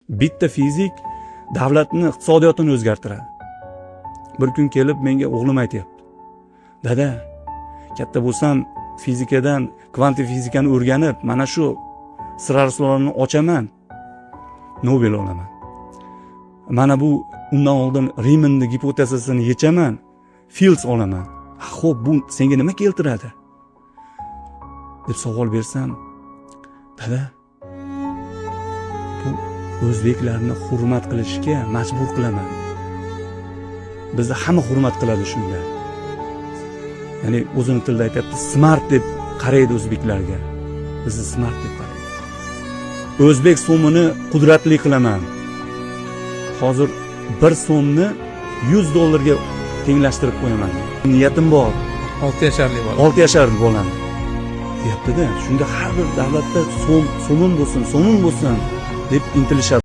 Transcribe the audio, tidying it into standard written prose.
Bitta fizik davlatning iqtisodiyotini o'zgartiradi. Bir kun kelib menga o'g'lim aytayapti. Dada, katta bo'lsam fizikadan, kvantik fizikani o'rganib, mana shu sir asrorlarni ochaman, Nobel olaman. Mana bu undan oldin Riemannning gipotezasini yechaman, Fields olaman. Xo'p, bu senga nima keltiradi? deb savol bersam, dada, bu o'zbeklarni hurmat qilishga majbur qilaman. Bizni hamma hurmat qiladi shunda. Ya'ni o'zini tilida aytibdi, smart deb qaraydi o'zbeklarga. Bizni smart deb qaraydi. O'zbek so'mini qudratli qilaman. Hozir 1 so'mni $100 tenglashtirib qo'yaman. Niyatim bor. 6 yasharli bola. 6 yasharli bolani. Deyapti-da, shunda har bir davlatda so'min bo'lsin deb intilishadi.